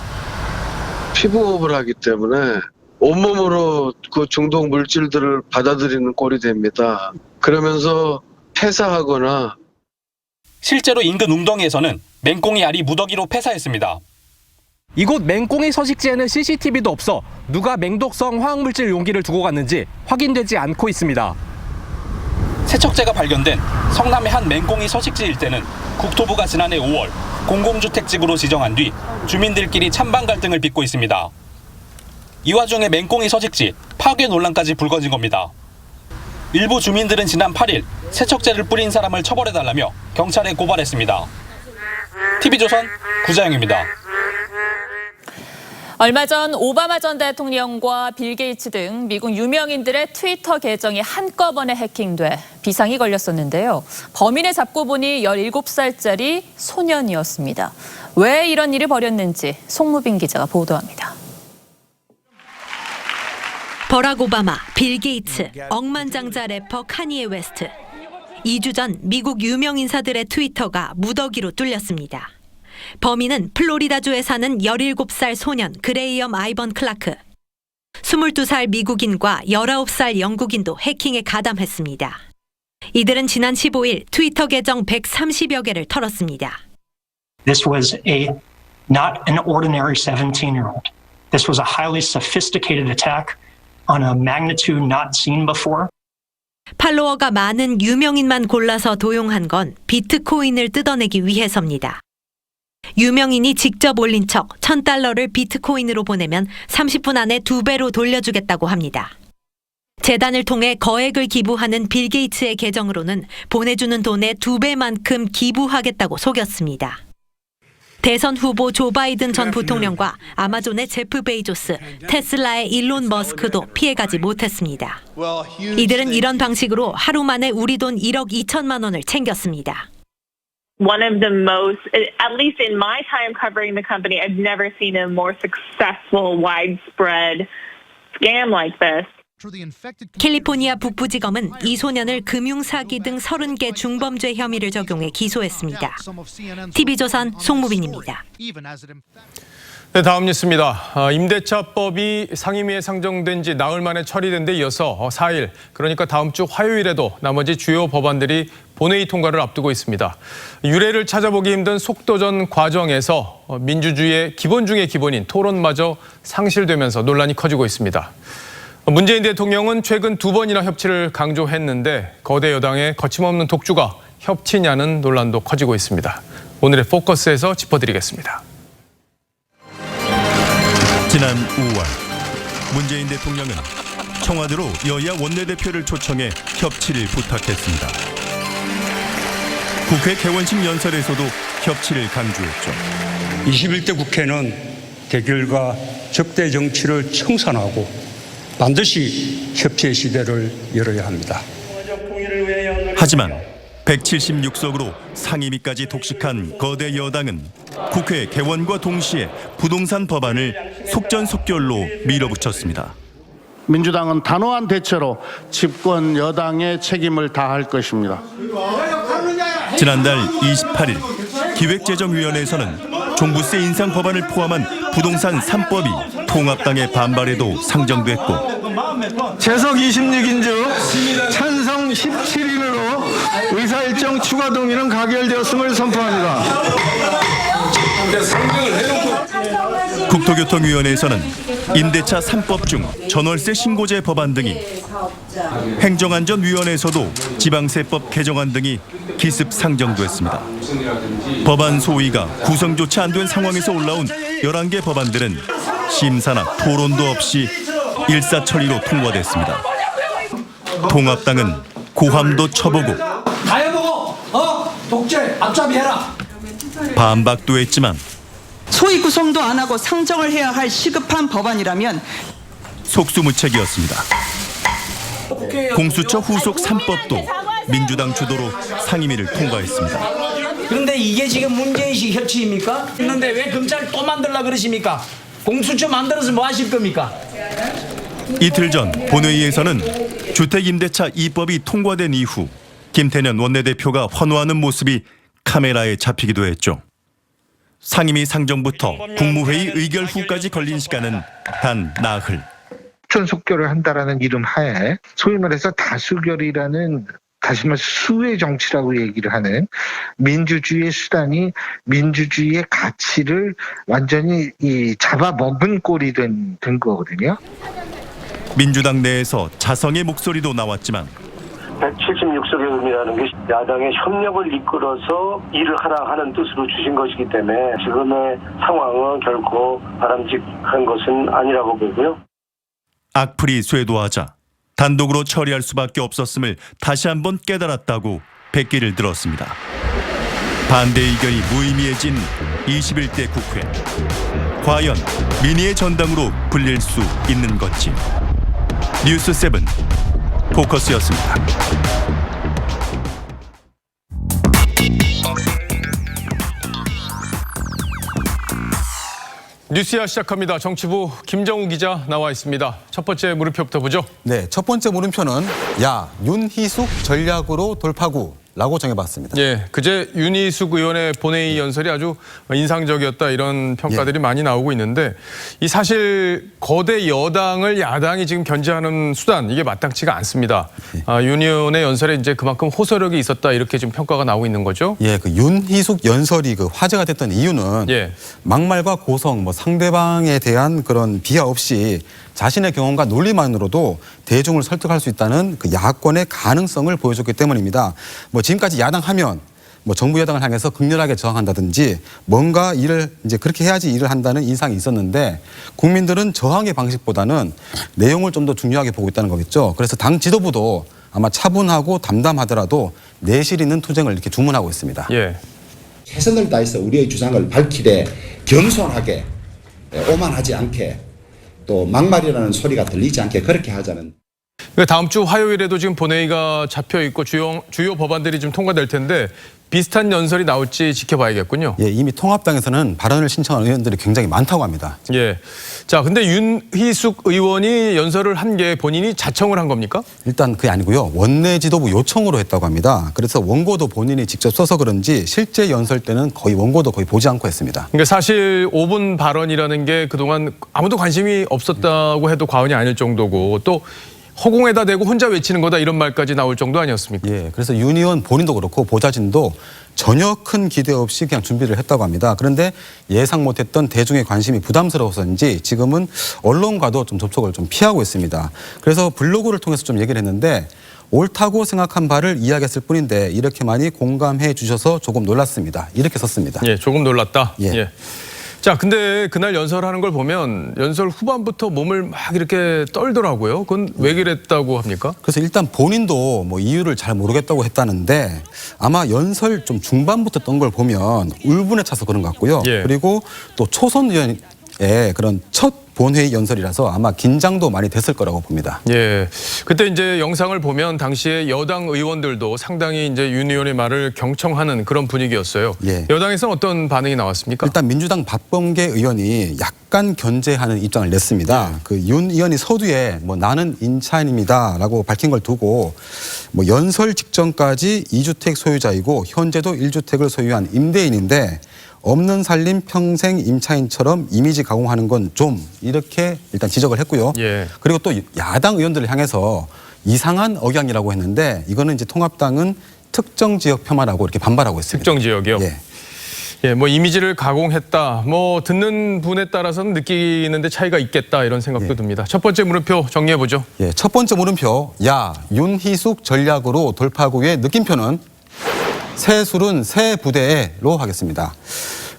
피부호흡을 하기 때문에 온몸으로 그 중독 물질들을 받아들이는 꼴이 됩니다. 그러면서 폐사하거나 실제로 인근 웅덩이에서는 맹꽁이 알이 무더기로 폐사했습니다. 이곳 맹꽁이 서식지에는 CCTV도 없어 누가 맹독성 화학물질 용기를 두고 갔는지 확인되지 않고 있습니다. 세척제가 발견된 성남의 한 맹꽁이 서식지 일대는 국토부가 지난해 5월 공공주택지구로 지정한 뒤 주민들끼리 찬반 갈등을 빚고 있습니다. 이 와중에 맹꽁이 서식지 파괴 논란까지 불거진 겁니다. 일부 주민들은 지난 8일 세척제를 뿌린 사람을 처벌해달라며 경찰에 고발했습니다. TV조선 구자영입니다. 얼마 전 오바마 전 대통령과 빌 게이츠 등 미국 유명인들의 트위터 계정이 한꺼번에 해킹돼 비상이 걸렸었는데요. 범인을 잡고 보니 17살짜리 소년이었습니다. 왜 이런 일을 벌였는지 송무빈 기자가 보도합니다. 버락 오바마, 빌 게이츠, 억만장자 래퍼 카니에 웨스트. 2주 전 미국 유명 인사들의 트위터가 무더기로 뚫렸습니다. 범인은 플로리다주에 사는 17살 소년 그레이엄 아이번 클라크. 22살 미국인과 19살 영국인도 해킹에 가담했습니다. 이들은 지난 15일 트위터 계정 130여 개를 털었습니다. This was not an ordinary 17-year-old. This was a highly sophisticated attack on a magnitude not seen before. 팔로워가 많은 유명인만 골라서 도용한 건 비트코인을 뜯어내기 위해서입니다. 유명인이 직접 올린 척 $1,000를 비트코인으로 보내면 30분 안에 2배로 돌려주겠다고 합니다. 재단을 통해 거액을 기부하는 빌 게이츠의 계정으로는 보내주는 돈의 2배만큼 기부하겠다고 속였습니다. 대선 후보 조 바이든 전 부통령과 아마존의 제프 베이조스, 테슬라의 일론 머스크도 피해가지 못했습니다. 이들은 이런 방식으로 하루 만에 우리 돈 1억 2천만 원을 챙겼습니다. One of the most, at least in my time covering the company, I've never seen a more successful, widespread scam like this. 캘리포니아 북부지검은 이 소년을 금융사기 등 30개 중범죄 혐의를 적용해 기소했습니다. TV조선 송무빈입니다. 네, 다음 뉴스입니다. 임대차법이 상임위에 상정된 지 나흘 만에 처리된 데 이어서 4일, 그러니까 다음 주 화요일에도 나머지 주요 법안들이 본회의 통과를 앞두고 있습니다. 유례를 찾아보기 힘든 속도전 과정에서 민주주의의 기본 중의 기본인 토론마저 상실되면서 논란이 커지고 있습니다. 문재인 대통령은 최근 2번이나 협치를 강조했는데 거대 여당의 거침없는 독주가 협치냐는 논란도 커지고 있습니다. 오늘의 포커스에서 짚어드리겠습니다. 지난 5월 문재인 대통령은 청와대로 여야 원내대표를 초청해 협치를 부탁했습니다. 국회 개원식 연설에서도 협치를 강조했죠. 21대 국회는 대결과 적대 정치를 청산하고 반드시 협치의 시대를 열어야 합니다. 하지만 176석으로 상임위까지 독식한 거대 여당은 국회 개원과 동시에 부동산 법안을 속전속결로 밀어붙였습니다. 민주당은 단호한 대처로 집권 여당의 책임을 다할 것입니다. 지난달 28일 기획재정위원회에서는 종부세 인상 법안을 포함한 부동산 3법이 통합당의 반발에도 상정됐고 재석 26인즉 찬성 17인으로 의사일정 추가 동의는 가결되었음을 선포합니다. 국토교통위원회에서는 임대차 3법 중 전월세 신고제 법안 등이, 행정안전위원회에서도 지방세법 개정안 등이 기습 상정됐습니다. 법안 소위가 구성조차 안 된 상황에서 올라온 11개 법안들은 심사나 토론도 없이 일사처리로 통과됐습니다. 통합당은 고함도 쳐보고 독재 앞잡이해라. 반박도 했지만 소위 구성도 안 하고 상정을 해야 할 시급한 법안이라면 속수무책이었습니다. 공수처 후속 3법도 민주당 주도로 상임위를 통과했습니다. 그런데 이게 지금 문재인식 협치입니까? 그런데 왜 검찰 또 만들려고 그러십니까? 공수처 만들어서 뭐 하실 겁니까? 이틀 전 본회의에서는 주택임대차 2법이 통과된 이후 김태년 원내대표가 환호하는 모습이 카메라에 잡히기도 했죠. 상임위 상정부터 국무회의 의결 후까지 걸린 시간은 단 나흘. 속전속결을 한다라는 이름 하에 소위 말해서 다수결이라는, 다시 말해서 수의 정치라고 얘기를 하는 민주주의의 수단이 민주주의의 가치를 완전히 잡아먹은 꼴이 된 거거든요. 민주당 내에서 자성의 목소리도 나왔지만 176석의 의미라는 게 야당의 협력을 이끌어서 일을 하라 하는 뜻으로 주신 것이기 때문에 지금의 상황은 결코 바람직한 것은 아니라고 보고요. 악플이 쇄도하자 단독으로 처리할 수밖에 없었음을 다시 한번 깨달았다고 백기를 들었습니다. 반대 의견이 무의미해진 21대 국회. 과연 민의의 전당으로 불릴 수 있는 건지. 뉴스7 포커스였습니다. 뉴스야 시작합니다. 정치부 김정우 기자 나와 있습니다. 첫 번째 물음표부터 보죠. 네, 첫 번째 물음표는 윤희숙 전략으로 돌파구라고 정해봤습니다. 예, 그제 윤희숙 의원의 본회의 연설이 아주 인상적이었다, 이런 평가들이 많이 나오고 있는데, 이 사실 거대 여당을 야당이 지금 견제하는 수단, 이게 마땅치가 않습니다. 윤 의원의 연설에 이제 그만큼 호소력이 있었다, 이렇게 지금 평가가 나오고 있는 거죠. 예, 그 윤희숙 연설이 그 화제가 됐던 이유는 막말과 고성, 상대방에 대한 그런 비하 없이 자신의 경험과 논리만으로도 대중을 설득할 수 있다는 그 야권의 가능성을 보여줬기 때문입니다. 지금까지 야당하면 정부 여당을 향해서 극렬하게 저항한다든지 뭔가 일을 이제 그렇게 해야지 일을 한다는 인상이 있었는데, 국민들은 저항의 방식보다는 내용을 좀 더 중요하게 보고 있다는 거겠죠. 그래서 당 지도부도 아마 차분하고 담담하더라도 내실 있는 투쟁을 이렇게 주문하고 있습니다. 예. 최선을 다해서 우리의 주장을 밝히되 겸손하게 오만하지 않게 또 막말이라는 소리가 들리지 않게 그렇게 하자는. 다음 주 화요일에도 지금 본회의가 잡혀 있고 주요 법안들이 좀 통과될 텐데 비슷한 연설이 나올지 지켜봐야겠군요. 예, 이미 통합당에서는 발언을 신청한 의원들이 굉장히 많다고 합니다. 예. 자, 근데 윤희숙 의원이 연설을 한 게 본인이 자청을 한 겁니까? 일단 그게 아니고요. 원내 지도부 요청으로 했다고 합니다. 그래서 원고도 본인이 직접 써서 그런지 실제 연설 때는 거의 원고도 거의 보지 않고 했습니다. 그러니까 사실 5분 발언이라는 게 그동안 아무도 관심이 없었다고 해도 과언이 아닐 정도고 또 허공에다 대고 혼자 외치는 거다 이런 말까지 나올 정도 아니었습니까? 예, 그래서 윤 의원 본인도 그렇고 보좌진도 전혀 큰 기대 없이 그냥 준비를 했다고 합니다. 그런데 예상 못했던 대중의 관심이 부담스러워서인지 지금은 언론과도 좀 접촉을 좀 피하고 있습니다. 그래서 블로그를 통해서 좀 얘기를 했는데 옳다고 생각한 바를 이야기했을 뿐인데 이렇게 많이 공감해 주셔서 조금 놀랐습니다. 이렇게 썼습니다. 예, 조금 놀랐다. 예. 예. 자, 근데 그날 연설하는 걸 보면 연설 후반부터 몸을 막 이렇게 떨더라고요. 그건 왜 그랬다고 합니까? 그래서 일단 본인도 뭐 이유를 잘 모르겠다고 했다는데 아마 연설 좀 중반부터 떤 걸 보면 울분에 차서 그런 것 같고요. 예. 그리고 또 초선 의원의 그런 첫 본회의 연설이라서 아마 긴장도 많이 됐을 거라고 봅니다. 예. 그때 이제 영상을 보면 당시에 여당 의원들도 상당히 이제 윤 의원의 말을 경청하는 그런 분위기였어요. 예. 여당에서는 어떤 반응이 나왔습니까? 일단 민주당 박범계 의원이 약간 견제하는 입장을 냈습니다. 그 윤 의원이 서두에 뭐 나는 임차인입니다라고 밝힌 걸 두고 뭐 연설 직전까지 2주택 소유자이고 현재도 1주택을 소유한 임대인인데 없는 살림 평생 임차인처럼 이미지 가공하는 건 좀 이렇게 일단 지적을 했고요. 예. 그리고 또 야당 의원들을 향해서 이상한 억양이라고 했는데 이거는 이제 통합당은 특정 지역 폄하라고 이렇게 반발하고 있습니다. 특정 지역이요? 예. 예, 뭐 이미지를 가공했다. 뭐 듣는 분에 따라서는 느끼는데 차이가 있겠다 이런 생각도 듭니다. 첫 번째 물음표 정리해 보죠. 예, 첫 번째 물음표. 야, 윤희숙 전략으로 돌파구의 느낌표는 새 술은 새 부대로 하겠습니다.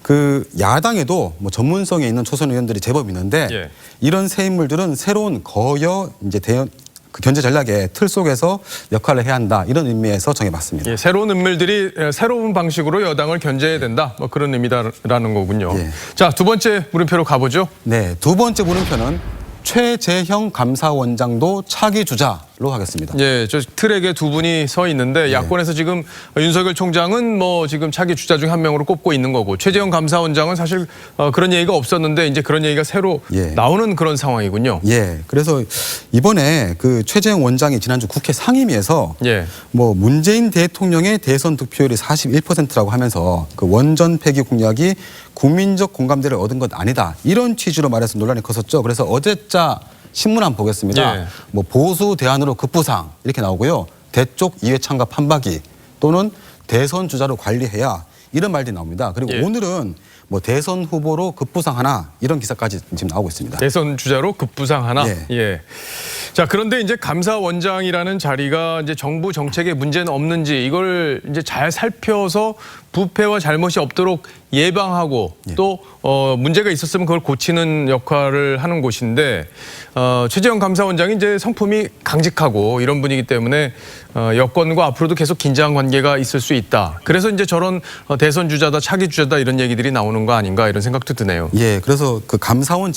그 야당에도 뭐 전문성에 있는 초선 의원들이 제법 있는데 예. 이런 새 인물들은 새로운 거여 이제 그 견제 전략의 틀 속에서 역할을 해야 한다 이런 의미에서 정해봤습니다. 예, 새로운 인물들이 새로운 방식으로 여당을 견제해야 된다. 뭐 그런 의미다라는 거군요. 예. 자, 두 번째 물음표로 가보죠. 네, 두 번째 물음표는 최재형 감사원장도 차기 주자로 하겠습니다. 예, 저 트랙에 두 분이 서 있는데 야권에서 지금 윤석열 총장은 뭐 지금 차기 주자 중 한 명으로 꼽고 있는 거고 최재형 감사원장은 사실 그런 얘기가 없었는데 이제 그런 얘기가 새로 나오는 그런 상황이군요. 예, 그래서 이번에 그 최재형 원장이 지난주 국회 상임위에서 예. 뭐 문재인 대통령의 대선 득표율이 41%라고 하면서 그 원전 폐기 공약이 국민적 공감대를 얻은 것 아니다 이런 취지로 말해서 논란이 컸었죠. 그래서 어제자 신문 한번 보겠습니다. 예. 뭐 보수 대안으로 급부상 이렇게 나오고요. 대쪽 이해창과 판박이 또는 대선 주자로 관리해야 이런 말들이 나옵니다. 그리고 예. 오늘은 뭐 대선 후보로 급부상하나 이런 기사까지 지금 나오고 있습니다. 대선 주자로 급부상하나. 예. 예. 자, 그런데 이제 감사원장이라는 자리가 이제 정부 정책에 문제는 없는지 이걸 이제 잘 살펴서 부패와 잘못이 없도록 예방하고 또 문제가 있었으면 그걸 고치는 역할을 하는 곳인데 최재형 감사원장이 이제 성품이 강직하고 이런 분이기 때문에 여권과 앞으로도 계속 긴장 관계가 있을 수 있다. 그래서 이제 저런 대선 주자다, 차기 주자다 이런 얘기들이 나오는 거 아닌가 이런 생각도 드네요. 예, 그래서 그 감사원장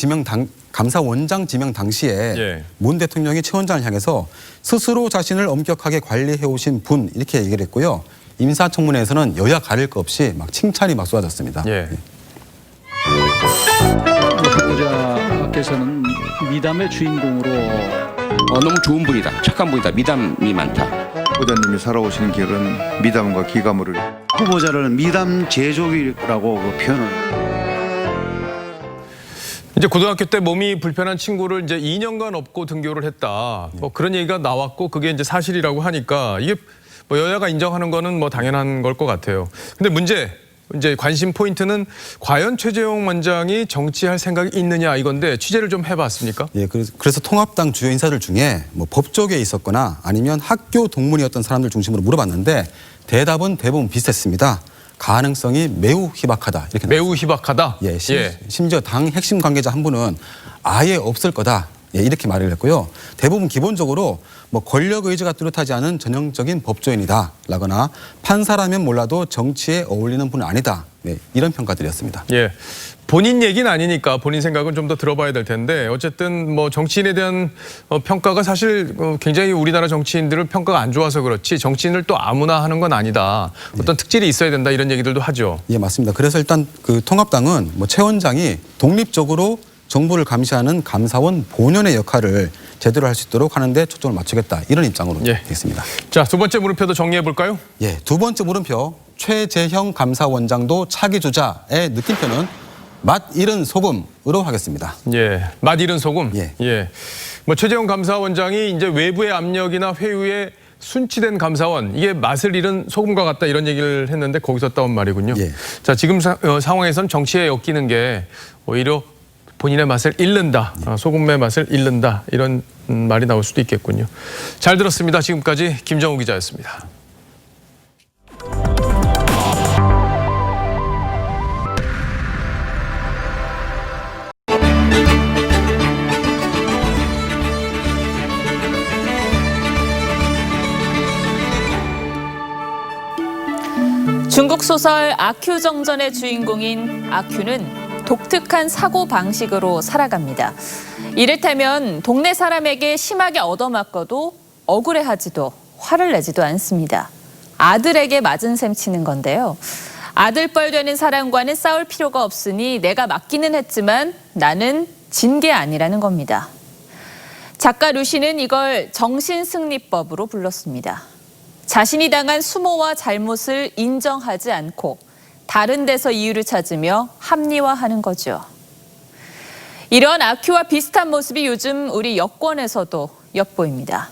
지명 당시에 예. 문 대통령이 최 원장을 향해서 스스로 자신을 엄격하게 관리해 오신 분 이렇게 얘기를 했고요. 인사청문회에서는 여야 가릴 것 없이 막 칭찬이 막 쏟아졌습니다. 예. 후보자께서는 미담의 주인공으로 너무 좋은 분이다. 착한 분이다. 미담이 많다. 후보자님이 살아오시는 길은 미담과 기가물을 후보자를 미담 제조기라고 표현을 이제 고등학교 때 몸이 불편한 친구를 이제 2년간 업고 등교를 했다. 뭐 그런 얘기가 나왔고 그게 이제 사실이라고 하니까 이게 뭐 여야가 인정하는 거는 뭐 당연한 걸 것 같아요. 근데 이제 관심 포인트는 과연 최재형 원장이 정치할 생각이 있느냐 이건데 취재를 좀 해봤습니까? 예, 그래서 통합당 주요 인사들 중에 뭐 법조계에 있었거나 아니면 학교 동문이었던 사람들 중심으로 물어봤는데 대답은 대부분 비슷했습니다. 가능성이 매우 희박하다. 이렇게 매우 희박하다? 예, 심지어 당 핵심 관계자 한 분은 아예 없을 거다. 예, 이렇게 말을 했고요. 대부분 기본적으로 뭐 권력 의지가 뚜렷하지 않은 전형적인 법조인이다라거나 판사라면 몰라도 정치에 어울리는 분은 아니다. 네, 이런 평가들이었습니다. 예. 본인 얘기는 아니니까 본인 생각은 좀 더 들어봐야 될 텐데 어쨌든 뭐 정치인에 대한 평가가 사실 굉장히 우리나라 정치인들을 평가가 안 좋아서 그렇지 정치인을 또 아무나 하는 건 아니다. 어떤 특질이 있어야 된다 이런 얘기들도 하죠. 예, 맞습니다. 그래서 일단 그 통합당은 뭐 최 원장이 독립적으로 정부를 감시하는 감사원 본연의 역할을 제대로 할 수 있도록 하는데 초점을 맞추겠다 이런 입장으로 되어 있습니다. 자, 두 번째 물음표도 정리해 볼까요? 예, 두 번째 물음표 최재형 감사원장도 차기 주자의 느낌표는 맛 잃은 소금으로 하겠습니다. 예, 맛 잃은 소금. 예. 예. 뭐 최재형 감사원장이 이제 외부의 압력이나 회유에 순치된 감사원 이게 맛을 잃은 소금과 같다 이런 얘기를 했는데 거기서 따온 말이군요. 예. 자, 지금 상황에선 정치에 엮이는 게 오히려 본인의 맛을 잃는다. 소금의 맛을 잃는다. 이런 말이 나올 수도 있겠군요. 잘 들었습니다. 지금까지 김정우 기자였습니다. 중국 소설 아큐 정전의 주인공인 아큐는 독특한 사고 방식으로 살아갑니다. 이를테면 동네 사람에게 심하게 얻어맞고도 억울해하지도 화를 내지도 않습니다. 아들에게 맞은 셈 치는 건데요. 아들뻘 되는 사람과는 싸울 필요가 없으니 내가 맞기는 했지만 나는 진 게 아니라는 겁니다. 작가 루시는 이걸 정신승리법으로 불렀습니다. 자신이 당한 수모와 잘못을 인정하지 않고 다른 데서 이유를 찾으며 합리화하는 거죠. 이런 아큐와 비슷한 모습이 요즘 우리 여권에서도 엿보입니다.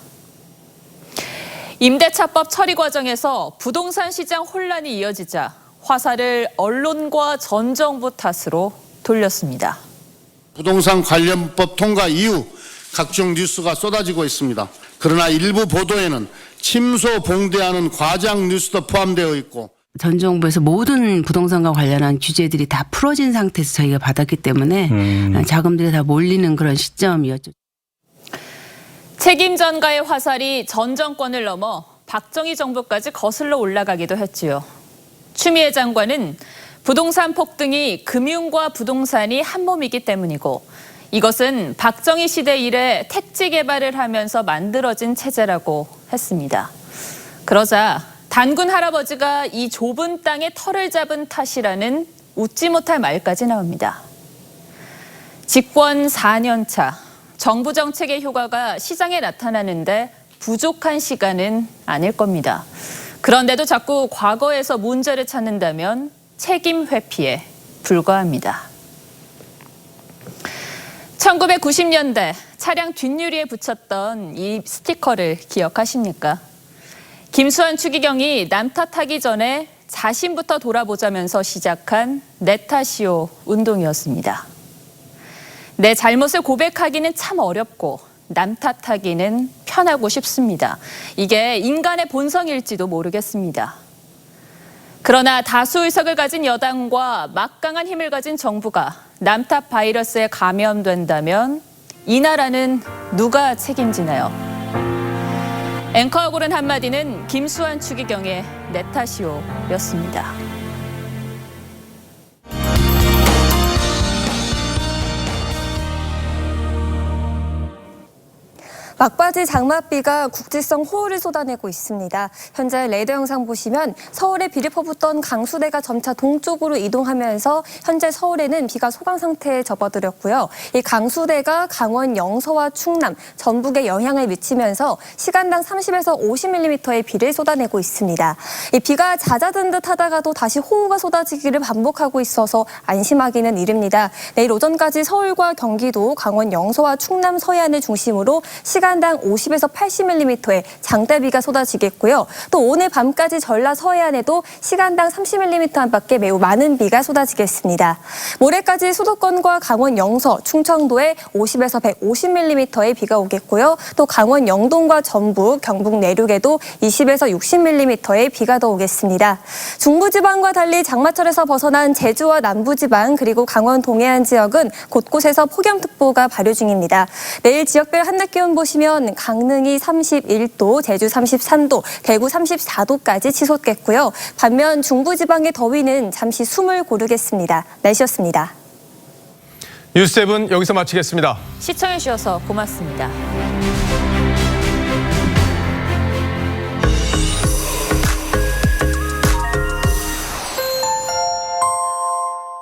임대차법 처리 과정에서 부동산 시장 혼란이 이어지자 화살을 언론과 전 정부 탓으로 돌렸습니다. 부동산 관련법 통과 이후 각종 뉴스가 쏟아지고 있습니다. 그러나 일부 보도에는 침소 봉대하는 과장 뉴스도 포함되어 있고 전 정부에서 모든 부동산과 관련한 규제들이 다 풀어진 상태에서 저희가 받았기 때문에 자금들이 다 몰리는 그런 시점이었죠. 책임 전가의 화살이 전 정권을 넘어 박정희 정부까지 거슬러 올라가기도 했지요. 추미애 장관은 부동산 폭등이 금융과 부동산이 한 몸이기 때문이고 이것은 박정희 시대 이래 택지 개발을 하면서 만들어진 체제라고 했습니다. 그러자 단군 할아버지가 이 좁은 땅에 터를 잡은 탓이라는 웃지 못할 말까지 나옵니다. 집권 4년 차, 정부 정책의 효과가 시장에 나타나는데 부족한 시간은 아닐 겁니다. 그런데도 자꾸 과거에서 문제를 찾는다면 책임 회피에 불과합니다. 1990년대 차량 뒷유리에 붙였던 이 스티커를 기억하십니까? 김수환 추기경이 남 탓하기 전에 자신부터 돌아보자면서 시작한 내 탓이요 운동이었습니다. 내 잘못을 고백하기는 참 어렵고 남 탓하기는 편하고 싶습니다. 이게 인간의 본성일지도 모르겠습니다. 그러나 다수 의석을 가진 여당과 막강한 힘을 가진 정부가 남탓 바이러스에 감염된다면 이 나라는 누가 책임지나요? 앵커가 고른 한마디는 김수환 추기경의 내 탓이요였습니다. 막바지 장맛비가 국지성 호우를 쏟아내고 있습니다. 현재 레이더 영상 보시면 서울에 비를 퍼붓던 강수대가 점차 동쪽으로 이동하면서 현재 서울에는 비가 소강 상태에 접어들었고요. 이 강수대가 강원 영서와 충남, 전북에 영향을 미치면서 시간당 30에서 50mm의 비를 쏟아내고 있습니다. 이 비가 잦아든 듯 하다가도 다시 호우가 쏟아지기를 반복하고 있어서 안심하기는 이릅니다. 내일 오전까지 서울과 경기도, 강원 영서와 충남 서해안을 중심으로 시간 시간당 50에서 80mm의 장대비가 쏟아지겠고요. 또 오늘 밤까지 전라 서해안에도 시간당 30mm 안팎의 매우 많은 비가 쏟아지겠습니다. 모레까지 수도권과 강원 영서, 충청도에 50에서 150mm의 비가 오겠고요. 또 강원 영동과 전북, 경북 내륙에도 20에서 60mm의 비가 더 오겠습니다. 중부지방과 달리 장마철에서 벗어난 제주와 남부지방 그리고 강원 동해안 지역은 곳곳에서 폭염특보가 발효 중입니다. 내일 지역별 한낮 기온 보시면 강릉이 31도, 제주 33도, 대구 34도까지 치솟겠고요. 반면 중부지방의 더위는 잠시 숨을 고르겠습니다. 날씨였습니다. 뉴스7 여기서 마치겠습니다. 시청해주셔서 고맙습니다.